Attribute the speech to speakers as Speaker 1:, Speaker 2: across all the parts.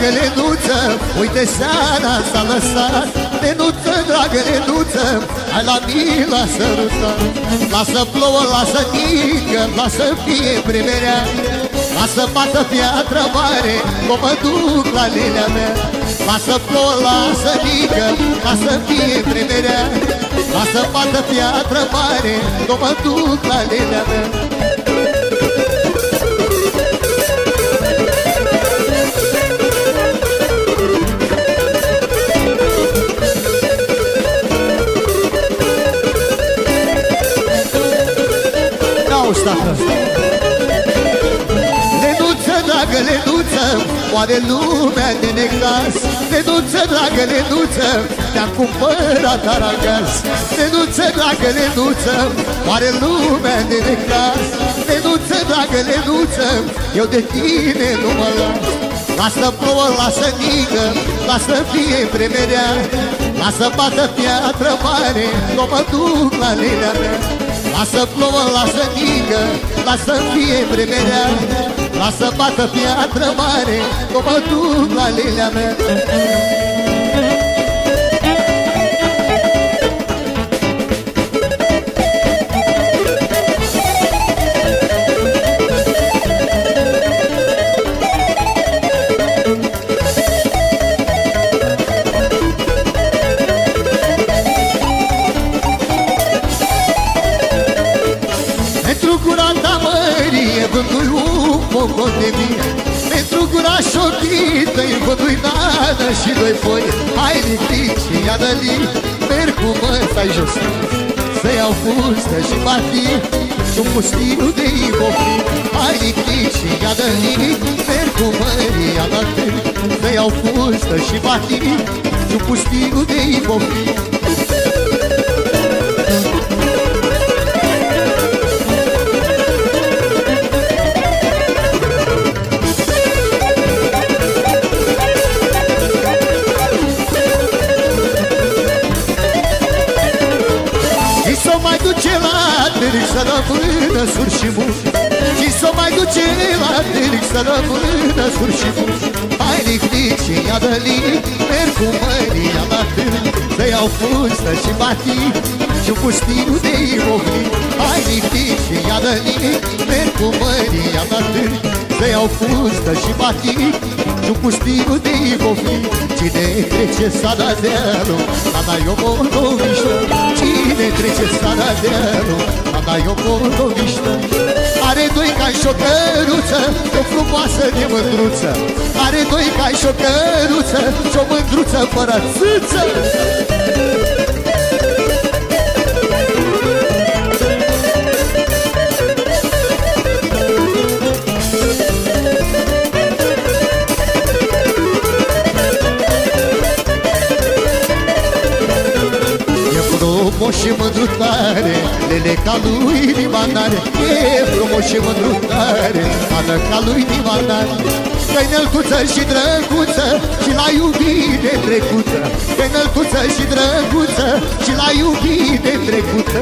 Speaker 1: dragă Lenuță, uite seara s-a lăsat. Lenuță, dragă Lenuță, hai la mine la sărutat. Lasă plouă, lasă nică, lasă fie primerea. Lasă bată piatră mare, că mă duc la lelea mea. Lasă plouă, lasă nică, lasă fie primerea. Lasă bată piatră mare, că mă duc la lelea mea. Lenuță, dragă Lenuță, moare lumea de necaz. Lenuță, dragă Lenuță, te-am cumpărat aragaz. Lenuță, dragă Lenuță, moare lumea de necaz. Lenuță, dragă Lenuță, eu de tine nu mă las. Lasă plouă, lasă nică, lasă fie vremerea. Lasă bată piatră mare, că mă duc la lelea mea. Lasă plouă, lasă nică, lasă fie vremerea. Lasă bată piatră mare, că mă duc la lelea mea. Vândui un pocon de mie, pentru gura șochită-i vândui nană și doi foi. Hai lipic și ia-dă-li, merg cu măsai jos, să iau fustă și batii și-un pustiu de ibofi. Hai lipic și ia-dă-li, merg cu măria la tâi, să iau fustă și batii și-un pustiu de ibofi. Să rămână sur și mus, și s-o mai duce la târg să rămână sur și mus. Hai lic și ia-dă-li, merg cu măria la târg, să iau fustă și batii și-un pustiu de imobil. Hai lic și ia-dă-li, merg cu măria la târg, să iau fustă și batii și-un pustiu de imobil. Cine trece sada de-alu, ada eu moldovișă. Cine trece sada de-alu, ada eu moldovișă. Are doi cai și o căruță, o frumoasă de mândruță. Are doi cai și o căruță și o mândruță fără țâță. Frumos și mândrutare, lele ca lui Nimanare. E frumos și mândrutare, adă ca lui Nimanare. Că-i nălcuță și drăguță și la iubire trecută. Că-i nălcuță și drăguță și la iubire trecută.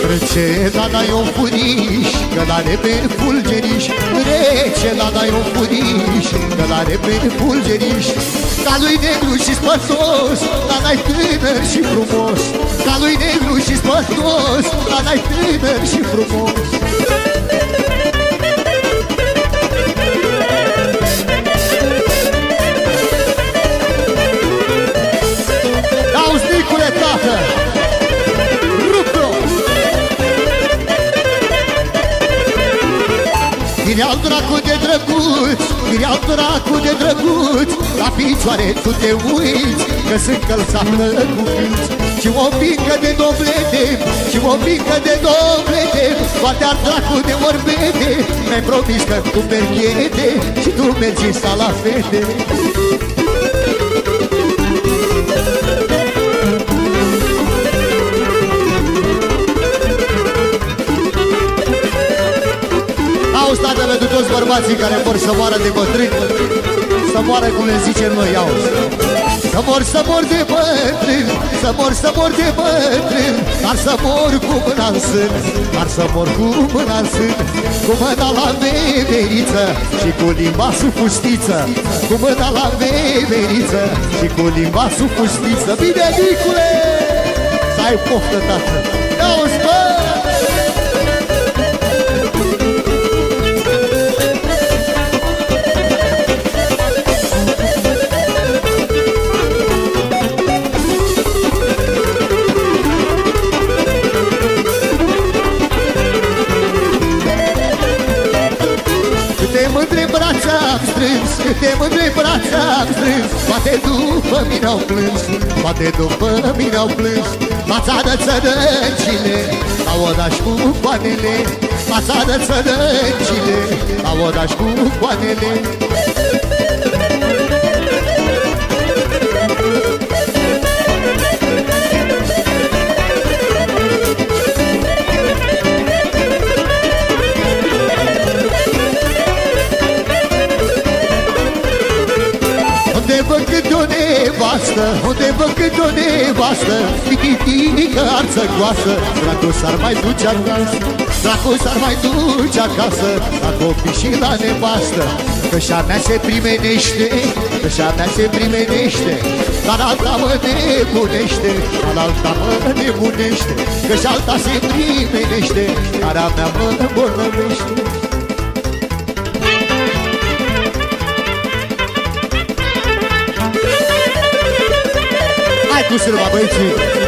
Speaker 1: Trece dada-i un furiș, că l-are pe fulgeriș. Trece dada-i un furiș, că l-are pe fulgeriș. Ca lui negru și spătos, dada-i tânăr și frumos. Ca lui negru și spătos, dada-i tânăr și frumos. Auzi, Nicule, tată! Vine-al dracu de drăguț, vine-al dracu de drăguț. La picioare tu te uiți, că sunt călțată cu fiți. Și o pică de doblete, și o pică de doblete. Poate-ar dracu de orbete, mi-ai promis că cu perchete și tu mergi în sala fete. Iauzi, tată, pentru toți bărbații care vor să moară de bătrâni, să moară cum le zicem noi, iauzi. Să mor de bătrâni, să mor de bătrâni, dar să mor cu mâna în sân, dar să mor cu mâna în sân, cu mâna la veveriță și cu limba sub fustiță, cu mâna la veveriță și cu limba sub fustiță. Bine, Nicule! Să ai poftă, tată! Iauzi, bă! Câte mândre brațe am strâns, poate după mine au plâns, poate după mine au plâns. Fața de țărăcile, la odaș cu coanele, fața de țărăcile, la odaș cu coanele. Unde văd cât o nevastă, pitică arțăgoasă, dracu s-ar mai duce acasă, dracu s-ar mai duce acasă, la copii și la nevastă. Că și-a mea se primenește, că și-a mea se primenește, dar alta mă nebunește, dar alta mă nebunește. Că și alta se primenește, dar a mea mă îmbolnăvește. Cu sârba, băieții!